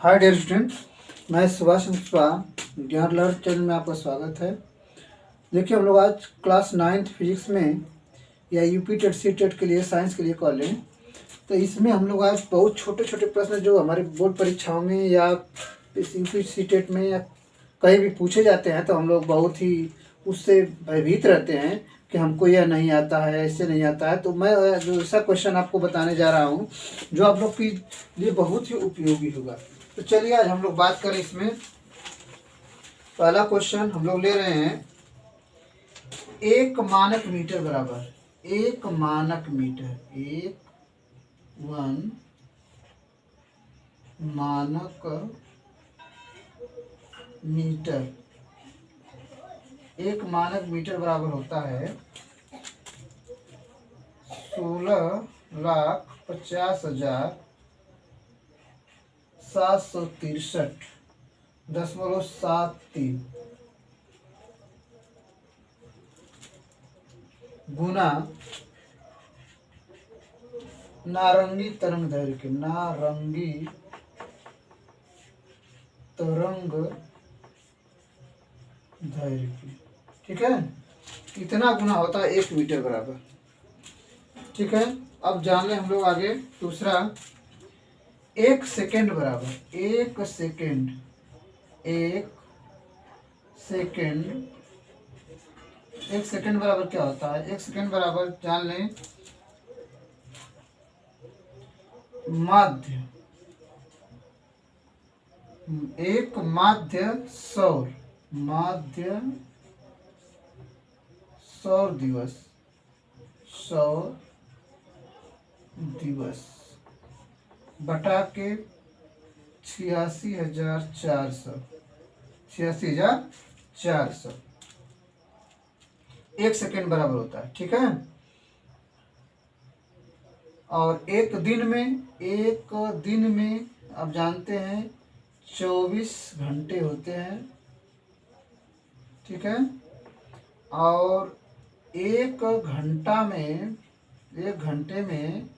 Hi dear student, मैं सुभाष कुशवाहा ज्ञान लहर चैनल में आपका स्वागत है। देखिए, हम लोग आज क्लास 9th फिजिक्स में या यूपी टेट सी टेट के लिए साइंस के लिए कॉल लें, तो इसमें हम लोग आज बहुत छोटे छोटे प्रश्न जो हमारे बोर्ड परीक्षाओं में या इस यूपी सी टेट में या कहीं भी पूछे जाते हैं, तो हम लोग बहुत ही उससे भयभीत रहते हैं कि हमको यह नहीं आता है, ऐसे नहीं आता है। तो मैं जो ऐसा क्वेश्चन आपको बताने जा रहा हूँ जो आप लोग के लिए बहुत ही उपयोगी होगा। तो चलिए आज हम लोग बात करें इसमें। पहला क्वेश्चन हम लोग ले रहे हैं, एक मानक मीटर बराबर, एक मानक मीटर, एक वन मानक मीटर, एक मानक मीटर बराबर होता है 16,50,763.73 गुना नारंगी तरंग दैर्घ्य, नारंगी तरंग दैर्घ्य। ठीक है, कितना गुना होता है 1 मीटर बराबर। ठीक है, अब जान लें हम लोग आगे। दूसरा, 1 सेकेंड बराबर, 1 सेकेंड, 1 सेकेंड, 1 सेकेंड बराबर क्या होता है? 1 सेकेंड बराबर जान लें, माध्य, एक माध्य सौर, माध्य सौर दिवस, सौर दिवस बटा के 86,400, 86,400 1 सेकेंड बराबर होता है। ठीक है, और एक दिन में आप जानते हैं 24 घंटे होते हैं। ठीक है, और एक घंटे में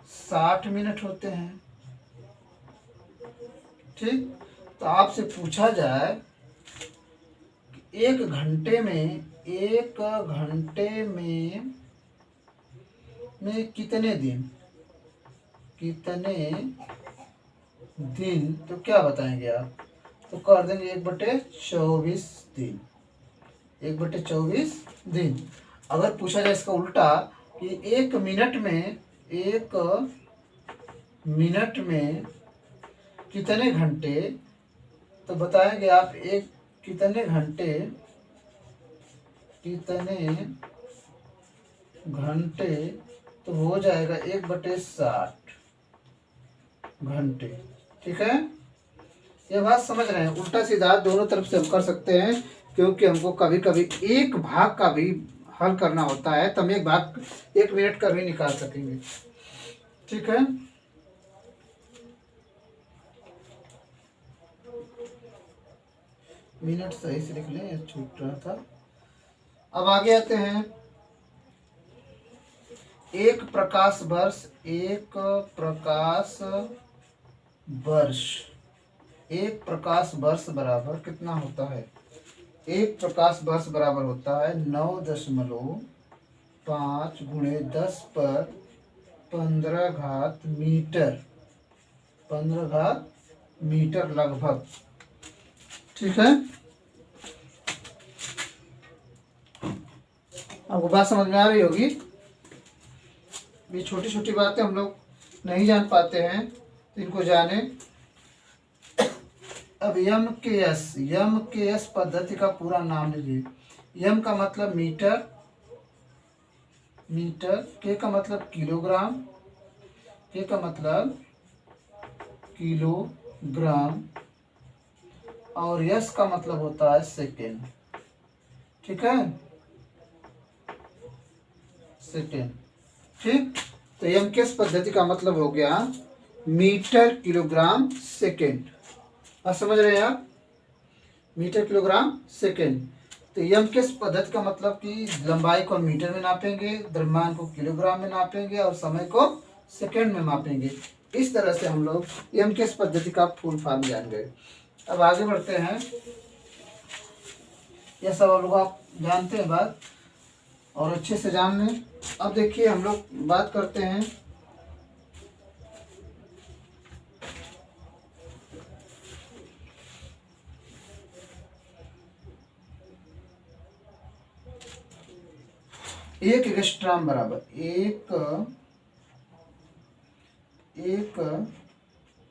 60 मिनट होते हैं। ठीक, तो आपसे पूछा जाए कि एक घंटे में कितने दिन, तो क्या बताएंगे आप? तो कर देंगे 1/24 दिन, 1/24 दिन। अगर पूछा जाए इसका उल्टा कि एक मिनट में कितने घंटे, तो बताएंगे आप कितने घंटे, तो हो जाएगा 1/60 घंटे। ठीक है, ये बात समझ रहे हैं? उल्टा सीधा दोनों तरफ से हम कर सकते हैं, क्योंकि हमको कभी कभी एक भाग का भी हल करना होता है, तो हम एक मिनट का भी निकाल सकेंगे। ठीक है, मिनट सही से लिख लें, छूट रहा था। अब आगे आते हैं, एक प्रकाश वर्ष, एक प्रकाश वर्ष बराबर कितना होता है? एक प्रकाश वर्ष बराबर होता है 9.5 × 10⁻15 मीटर, 15 मीटर लगभग। ठीक है, आपको बात समझ में आ रही होगी। ये छोटी छोटी बातें हम लोग नहीं जान पाते हैं, तो इनको जाने। अब यम के एस पद्धति का पूरा नाम लीजिए। यम का मतलब मीटर, के का मतलब किलोग्राम, और यस का मतलब होता है सेकेंड। ठीक है, सेकेंड। ठीक, तो यम के एस पद्धति का मतलब हो गया मीटर, किलोग्राम, सेकेंड। आप समझ रहे हैं आप? Metre, kilogram, second. तो यम के पद्धति का मतलब कि लंबाई को मीटर में नापेंगे, द्रव्यमान को किलोग्राम में नापेंगे और समय को सेकेंड में मापेंगे। इस तरह से हम लोग एमकेएस पद्धति का फुल फॉर्म जान गए। अब आगे बढ़ते हैं। यह सब लोग आप जानते हैं बात और अच्छे से जान लें। अब देखिए हम लोग बात करते हैं एक एंगस्ट्रॉम बराबर एक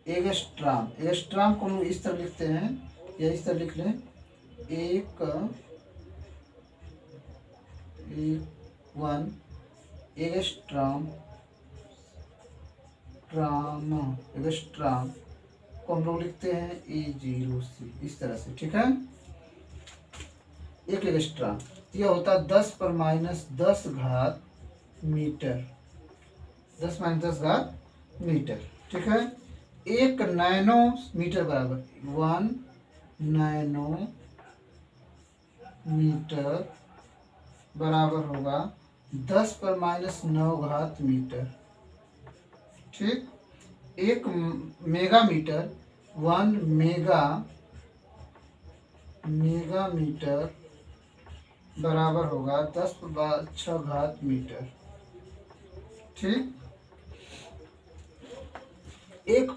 एंगस्ट्रॉम। एंगस्ट्रॉम को हम इस तरह लिखते हैं या इस तरह लिख लें, एक 1 एंगस्ट्रॉम एंगस्ट्रॉम को हम लोग लिखते हैं E0C इस तरह से, ठीक है। एक एंगस्ट्रॉम यह होता है 10⁻10 घात मीटर, 10⁻10 घात मीटर, ठीक है। एक नैनो मीटर बराबर 1 नैनो मीटर बराबर होगा 10⁻9 घात मीटर, ठीक। एक मेगा मीटर 1 मेगा मीटर बराबर होगा 10⁻6 घात मीटर, ठीक। एक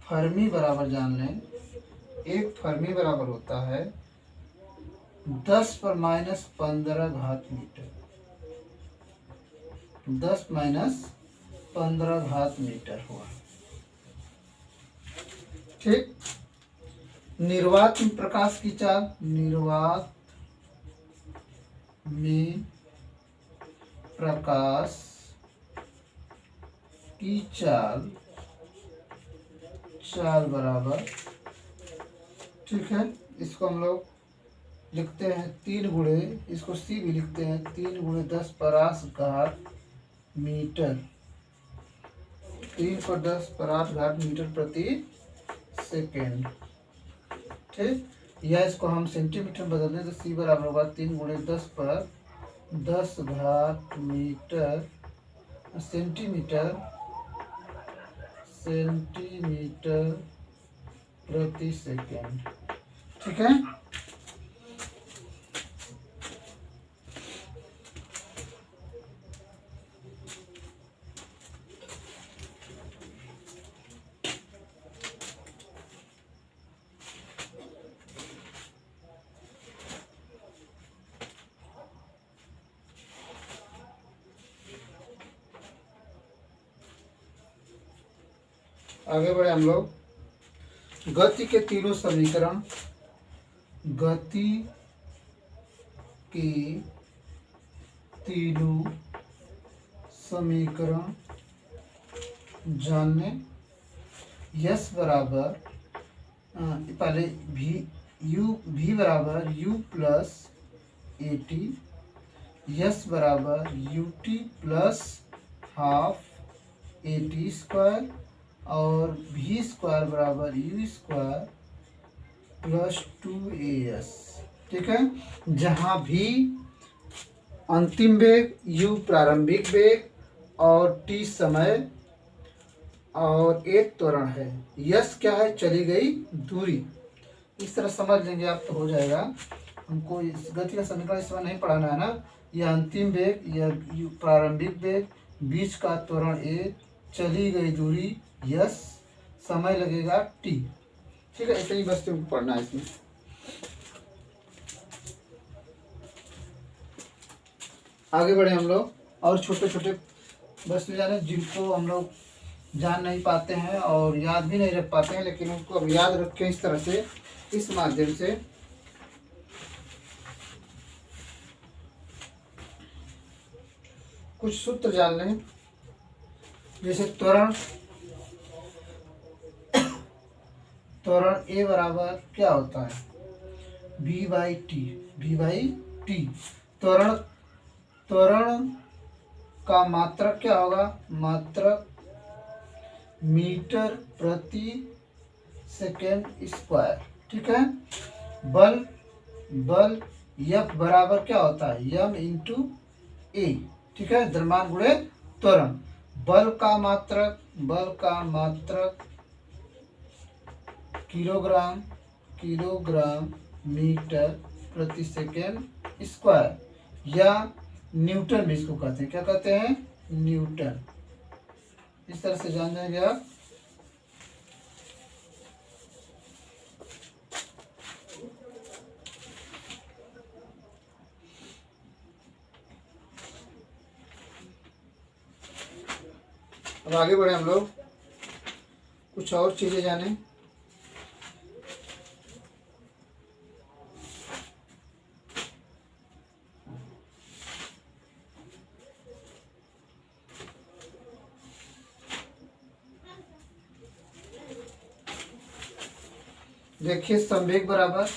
फर्मी बराबर जान लें, एक फर्मी बराबर होता है 10⁻15 घात मीटर, 10⁻15 घात मीटर हुआ, ठीक। निर्वात में प्रकाश की चाल, निर्वात में प्रकाश की चाल बराबर, ठीक है। इसको हम लोग लिखते हैं 3 गुणे, इसको सी भी लिखते हैं 3 × 10⁻8 घात मीटर, 3 × 10⁻8 घात मीटर प्रति सेकेंड, ठीक। या इसको हम सेंटीमीटर बदल दें तो सी बराबर होगा 3 × 10⁻10 घात मीटर सेंटीमीटर प्रति सेकेंड, ठीक है। आगे बढ़े हम लोग। गति के तीनों समीकरण, गति के तीनों समीकरण जानने। यस बराबर पहले भी बराबर u प्लस AT, यस बराबर UT प्लस हाफ AT² और v² बराबर u² प्लस 2AS, ठीक है। जहाँ भी अंतिम वेग, u प्रारंभिक वेग और t समय और एक त्वरण है, यस क्या है, चली गई दूरी। इस तरह समझ लेंगे आप तो हो जाएगा। हमको इस गति का समीकरण इस समय नहीं पढ़ाना है ना। यह अंतिम वेग, यह प्रारंभिक वेग, बीच का त्वरण a, चली गई दूरी यस, समय लगेगा t, ठीक है। ऐसे ही बस तुमको पढ़ना है इसमें। आगे बढ़े हम लोग और छोटे छोटे वस्तु जाने जिनको हम लोग जान नहीं पाते हैं और याद भी नहीं रख पाते हैं, लेकिन उनको अब याद रखें इस तरह से, इस माध्यम से। कुछ सूत्र जान लें, जैसे त्वरण A बराबर क्या होता है, v/t। त्वरण का मात्रक क्या होगा, मात्रक मीटर प्रति सेकेंड स्क्वायर, ठीक है। बल F बराबर क्या होता है, m × a, ठीक है, द्रव्यमान गुणे त्वरण। बल का मात्रक किलोग्राम मीटर प्रति सेकेंड स्क्वायर, या न्यूटन भी इसको कहते हैं। क्या कहते हैं? न्यूटन। इस तरह से जान जाएंगे आप। अब आगे बढ़े हम लोग, कुछ और चीजें जाने। देखिए, संवेग बराबर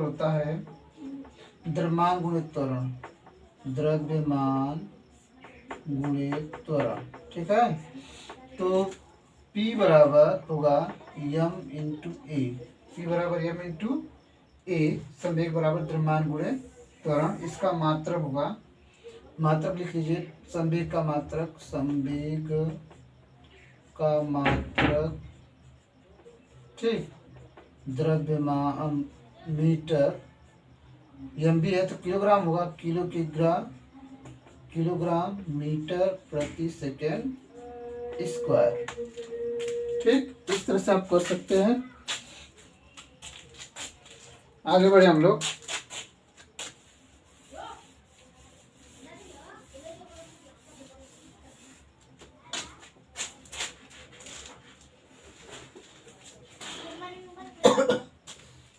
होता है द्रव्यमान गुणित त्वरण, द्रव्यमान गुणित त्वरण। ठीक है, तो P बराबर होगा m इंटू ए। P बराबर m इंटू ए, संवेग बराबर द्रव्यमान गुणित त्वरण। इसका मात्रक होगा, मात्रक लिख लीजिए, संवेग का मात्रक, ठीक, द्रव्यमान मीटर, एम भी है तो किलोग्राम होगा, किलोग्राम मीटर प्रति सेकेंड स्क्वायर। ठीक, इस तरह से आप कर सकते हैं। आगे बढ़े हम लोग।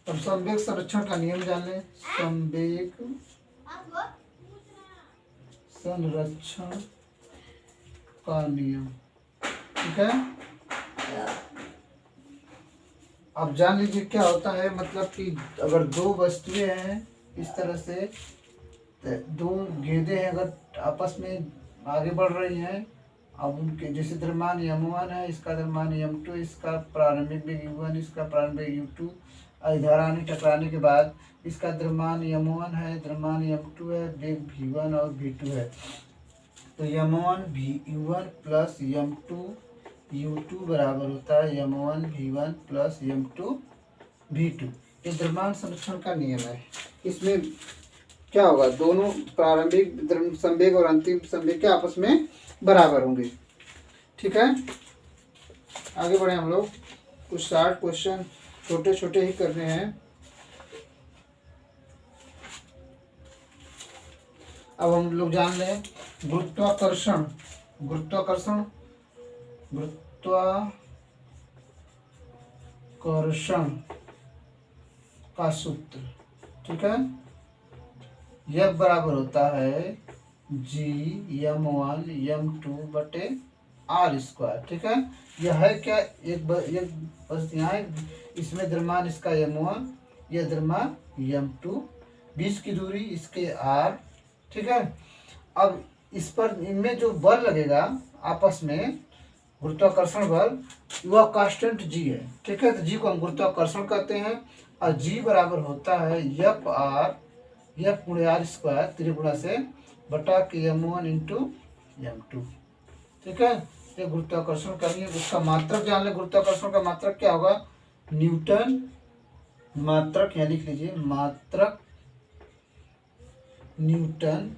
अब संवेग संरक्षण का नियम जान लें। संवेग संरक्षण का नियम, ठीक है। अब जान लीजिए क्या होता है, मतलब कि अगर दो वस्तुएं हैं इस तरह से, दो गेंदें हैं, अगर आपस में आगे बढ़ रही हैं, अब उनके जैसे द्रव्यमान m1 है, इसका द्रव्यमान m2, इसका प्रारंभिक वेग u1, इसका प्रारंभिक वेग u2, इधर टकराने के बाद इसका द्रव्यमान m1 है, द्रव्यमान m2 है, वेग v1 और v2 है। तो m1 u1 plus m2 u2 बराबर होता है m1 v1 plus m2 v2। ये द्रव्यमान संरक्षण का नियम है। इसमें क्या होगा, दोनों प्रारंभिक संवेग और अंतिम संवेग के आपस में बराबर होंगे। ठीक है, आगे बढ़े हम लोग। कुछ शार्ट क्वेश्चन छोटे छोटे ही करने हैं। अब हम लोग जान लें गुरुत्वाकर्षण का सूत्र। ठीक है, यह बराबर होता है g m1 m2 बटे r स्क्वायर। ठीक है, यह है क्या, एक बस यहाँ इसमें द्रव्यमान इसका m1, यह द्रव्यमान m2, बीच की दूरी इसके r। ठीक है, अब इस पर इनमें जो बल लगेगा आपस में, गुरुत्वाकर्षण बल, वह कांस्टेंट g है। ठीक है, तो g को हम गुरुत्वाकर्षण कहते हैं, और g बराबर होता है f गुणे r स्क्वायर त्रिगुणा से बटा के m1 इंटू m2। ठीक है, ये गुरुत्वाकर्षण करनी है। उसका मात्रक जान ले, गुरुत्वाकर्षण का मात्रक क्या होगा, न्यूटन मात्रक, यहाँ लिख लीजिए, मात्रक न्यूटन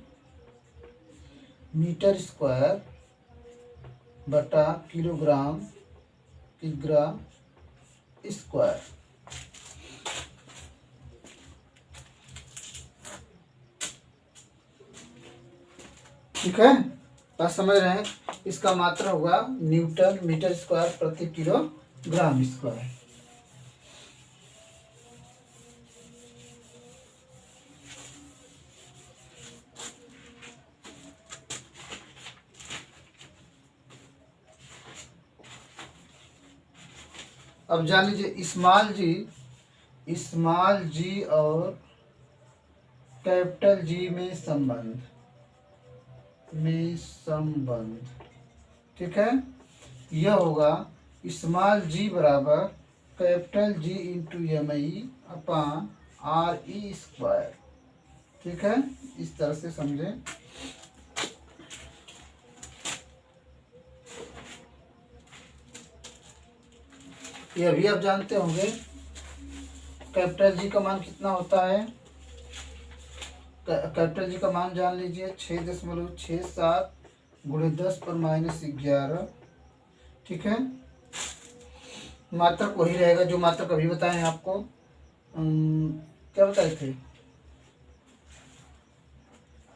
मीटर स्क्वायर बटा किलोग्राम स्क्वायर। ठीक है, बात समझ रहे हैं। इसका मात्रा होगा न्यूटन मीटर स्क्वायर प्रति किलोग्राम स्क्वायर। अब जान लीजिए स्मॉल जी और कैपिटल जी में संबंध। ठीक है, यह होगा स्मॉल जी बराबर कैपिटल जी इंटू एम आई अपान आर ई स्क्वायर। ठीक है, इस तरह से समझें। ये अभी आप जानते होंगे कैपिटल जी का मान कितना होता है। कैपिटल जी का मान जान लीजिए 6.67 गुणे 10⁻11। ठीक है, मात्रक वही रहेगा जो मात्रक अभी बताए हैं आपको। क्या बताए थे,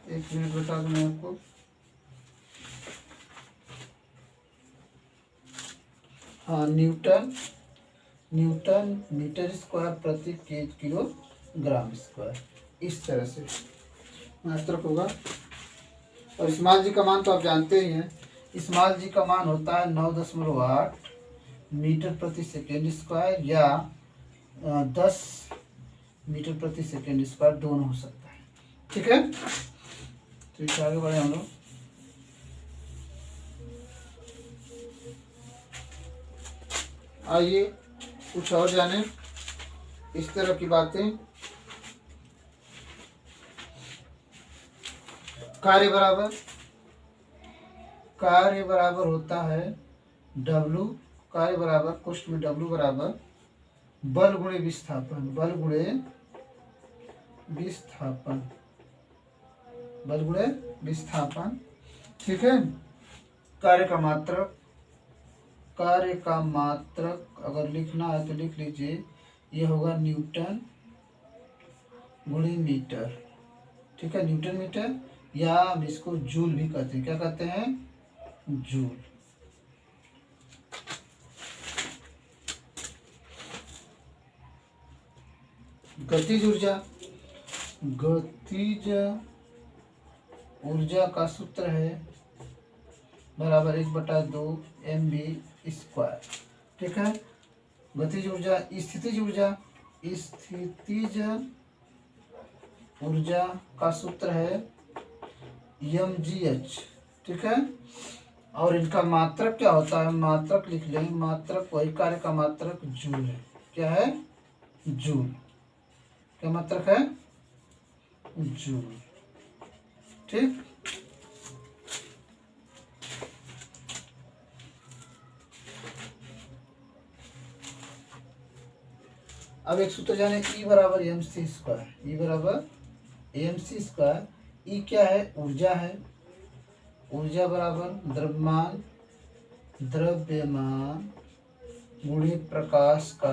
एक मिनट बता दूं मैं आपको। हाँ, न्यूटन मीटर स्क्वायर प्रति किलोग्राम स्क्वायर, इस तरह से मात्रक होगा। और स्मॉल जी का मान तो आप जानते ही हैं, स्मॉल जी का मान होता है 9.8 मीटर प्रति सेकेंड स्क्वायर या 10 मीटर प्रति सेकेंड स्क्वायर, दोनों हो सकता है। ठीक है, तो इसे आगे बढ़े हम लोग। आइए कुछ और जाने इस तरह की बातें। कार्य बराबर होता है W, कार्य बराबर कोष्ठ में W बराबर बल गुणे विस्थापन, बल गुणे विस्थापन। ठीक है, कार्य का मात्रक अगर लिखना है तो लिख लीजिए, ये होगा न्यूटन गुणे मीटर। ठीक है, न्यूटन मीटर, या हम इसको जूल भी कहते हैं। क्या कहते हैं, जूल। गतिज ऊर्जा का सूत्र है बराबर 1/2 mv²। ठीक है, गतिज ऊर्जा, स्थितिज ऊर्जा का सूत्र है mgh। ठीक है, और इनका मात्रक क्या होता है, मात्रक लिख लें, मात्रक वही कार्य का मात्रक जूल है। क्या है, जूल। क्या मात्रक है, जूल। ठीक, अब एक सूत्र जाने, E बराबर mc स्क्वायर। ई क्या है, ऊर्जा है। ऊर्जा बराबर द्रव्यमान गुणे प्रकाश का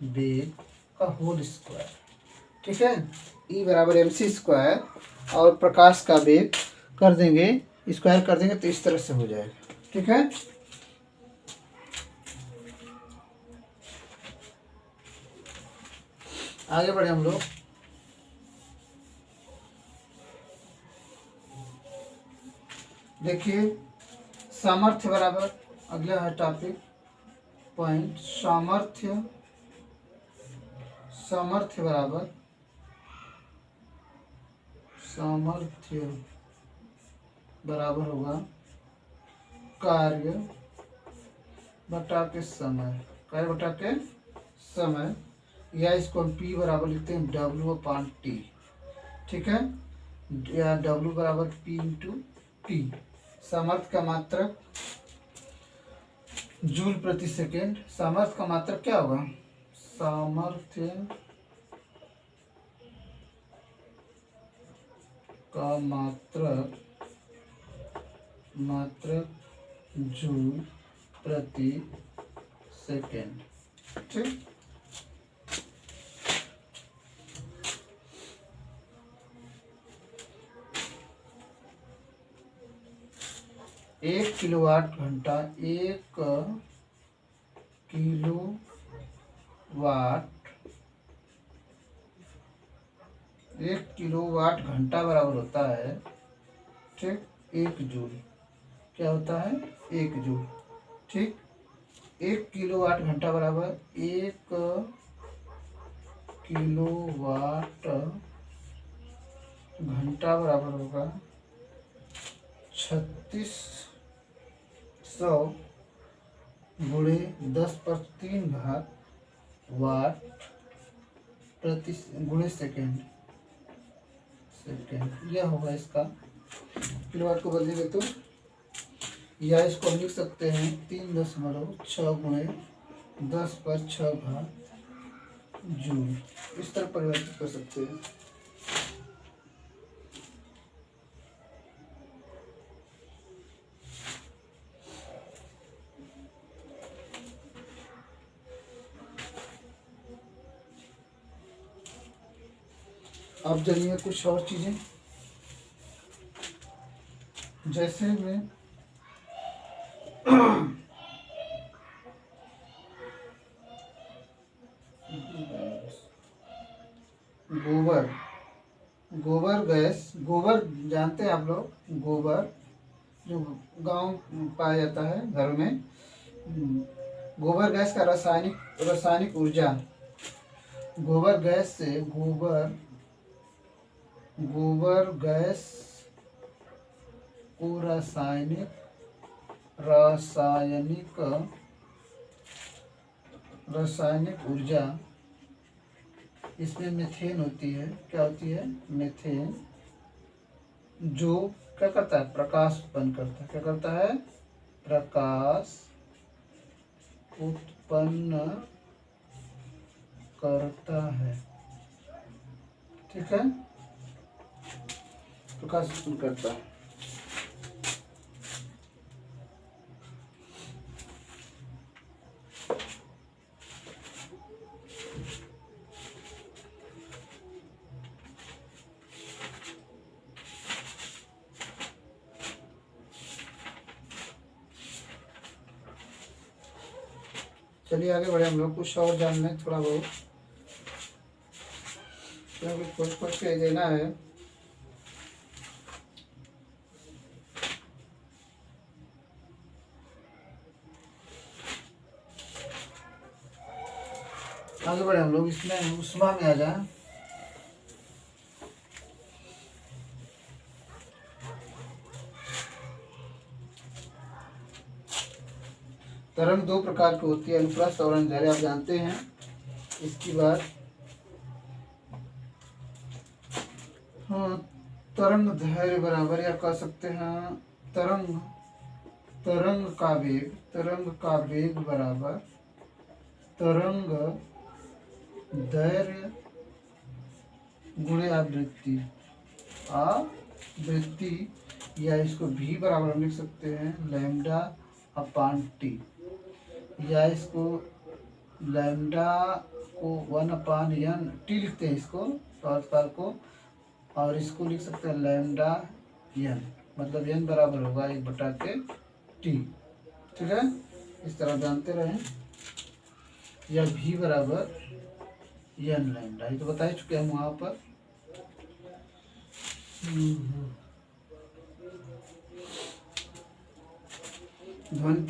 वेग का होल स्क्वायर। ठीक है, E बराबर mc स्क्वायर और प्रकाश का वेग कर देंगे, स्क्वायर कर देंगे तो इस तरह से हो जाएगा। ठीक है, आगे बढ़े हम लोग। देखिए, सामर्थ्य बराबर, अगला है टॉपिक पॉइंट, सामर्थ्य बराबर होगा कार्य बटा के समय, या इसको हम P बराबर लिखते हैं W/T। ठीक है, या W बराबर P × T। सामर्थ्य का मात्रक जूल प्रति सेकेंड। सामर्थ्य का मात्रक क्या होगा, सामर्थ्य का मात्रक जूल प्रति सेकेंड। ठीक, एक किलोवाट घंटा, 1 किलोवाट घंटा बराबर होता है, ठीक, 1 जूल। क्या होता है, 1 जूल। ठीक, 1 किलोवाट घंटा बराबर 1 किलोवाट घंटा बराबर होगा 3600 गुणे 10⁻³ वाट प्रति गुणे सेकेंड। सेकेंड, यह होगा इसका। किलोवाट को बदलेंगे तो या इसको हम लिख सकते हैं 3.6 गुणे 10/6 जूल, इस तरह परिवर्तित कर सकते हैं। अब जानिए कुछ और चीजें, जैसे में गोबर, गोबर गैस, गोबर जानते हैं आप लोग, गोबर जो गांव में पाया जाता है घरों में, गोबर गैस का रासायनिक ऊर्जा, गोबर गैस से गोबर गैस को रासायनिक ऊर्जा, इसमें मीथेन होती है। क्या होती है? मीथेन, जो क्या करता है? प्रकाश उत्पन्न करता है। क्या करता है? प्रकाश उत्पन्न करता है। ठीक है, प्रकाश उत्पन्न करता है। चलिए आगे बढ़े, हम लोग कुछ और जान लें थोड़ा बहुत, कुछ कुछ के देना है। आगे बढ़े हम लोग, इसमें उष्मा में आ जाए। तरंग दो प्रकार की होती है, अनुप्रस्थ और अनुदैर्ध्य, आप जानते हैं। इसकी बात, हाँ, तरंग दैर्ध्य बराबर, या कह सकते हैं तरंग का वेग बराबर तरंग दैर्ध्य गुणे आवृत्ति, या इसको भी बराबर लिख सकते हैं लैम्डा अपान टी, या इसको लैम्डा को 1/n टी लिखते हैं इसको टॉर्क को, और इसको लिख सकते हैं लैम्डा n, मतलब n बराबर होगा 1/t। ठीक है, इस तरह जानते रहें। या v बराबर n लैम्डा, ये तो बता ही चुके हम वहाँ पर। ध्वनि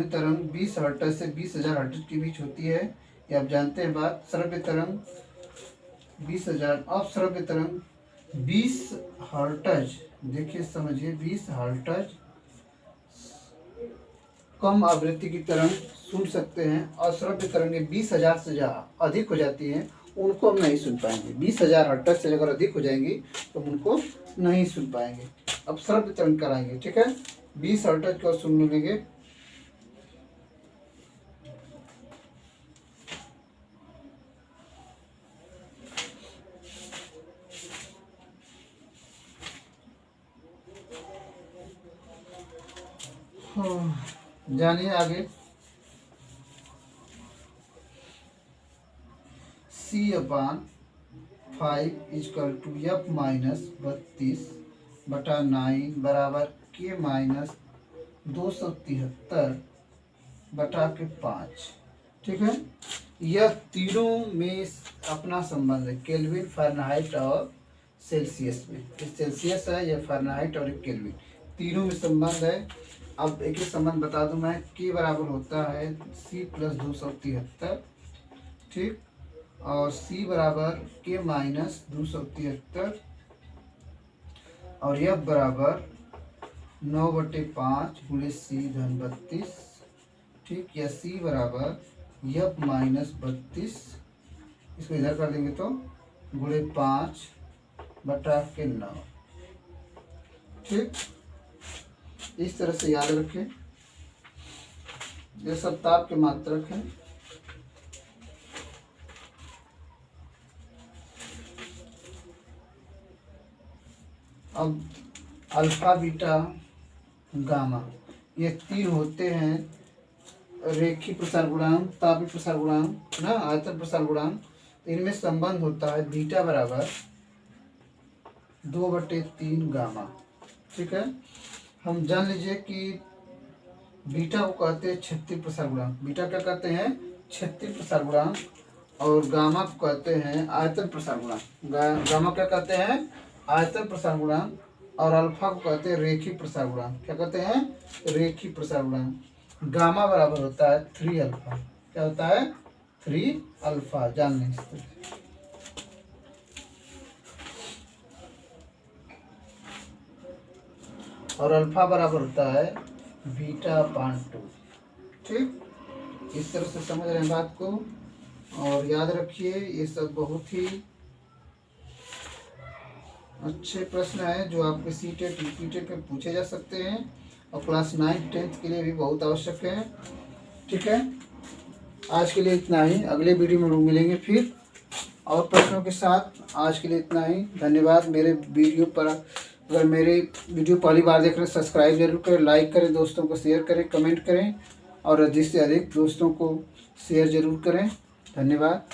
तरंग 20 हर्ट्ज से 20,000 हर्ट्ज के बीच होती है, ये आप जानते हैं बात। श्रव्य तरंग 20,000, अपश्रव्य तरंग 20 हर्ट्ज, देखिए समझिए 20 हर्ट्ज कम आवृत्ति की तरंग सुन सकते हैं। अश्रव्य तरंगें 20,000 से अधिक हो जाती हैं, उनको हम नहीं सुन पाएंगे। 20,000 हर्ट्ज से अगर अधिक हो जाएंगी तो उनको नहीं सुन पाएंगे। अब श्रव्य तरंग कराएंगे, ठीक है। 20 हर्ट्ज को सुन लेंगे। जानिए आगे, C/5 is equal to F minus 32/9 बराबर K माइनस 273/5। ठीक है, यह तीनों में अपना संबंध है, केल्विन, फ़ारेनहाइट और सेल्सियस में। ये सेल्सियस है, यह फ़ारेनहाइट और एक केल्विन, तीनों में संबंध है। अब एक एक संबंध बता दूं मैं। के बराबर होता है C + 273, ठीक, और C बराबर K माइनस 273, और F बराबर 9/5 गुणे C धन 32, ठीक, या C बराबर F माइनस 32, इसको इधर कर देंगे तो गुणे 5/9। ठीक, इस तरह से याद रखें। ये सब ताप के मात्रक हैं। अब अल्फा, बीटा, गामा ये तीन होते हैं रेखीय प्रसार गुणांक, तापीय प्रसार गुणांक ना, आयतन प्रसार गुणांक। तो इनमें संबंध होता है बीटा बराबर 2/3 गामा। ठीक है, हम जान लीजिए कि बीटा को कहते हैं क्षैतिज प्रसार गुणांक। बीटा क्या कहते हैं? क्षैतिज प्रसार गुणांक। और गामा को कहते हैं आयतन प्रसार गुणांक। गामा क्या कहते हैं? आयतन प्रसार गुणांक। और अल्फा को कहते हैं रेखीय प्रसार गुणांक। क्या कहते हैं? रेखीय प्रसार गुणांक। गामा बराबर होता है 3 अल्फा। क्या होता है? 3 अल्फा। जान लें इस तरह। और अल्फा बराबर होता है β/2। ठीक, इस तरह से समझ रहे हैं बात को। और याद रखिए ये सब बहुत ही अच्छे प्रश्न है जो आपके सीटेट रिपीटेड में पूछे जा सकते हैं और क्लास 9 10th के लिए भी बहुत आवश्यक है। ठीक है, आज के लिए इतना ही। अगले वीडियो में मिलेंगे फिर और प्रश्नों के साथ। आज के लिए इतना ही। धन्यवाद। मेरे वीडियो पर अगर मेरे वीडियो पहली बार देख रहे हैं सब्सक्राइब जरूर करें, लाइक करें, दोस्तों को शेयर करें, कमेंट करें और अधिक से अधिक दोस्तों को शेयर जरूर करें। धन्यवाद।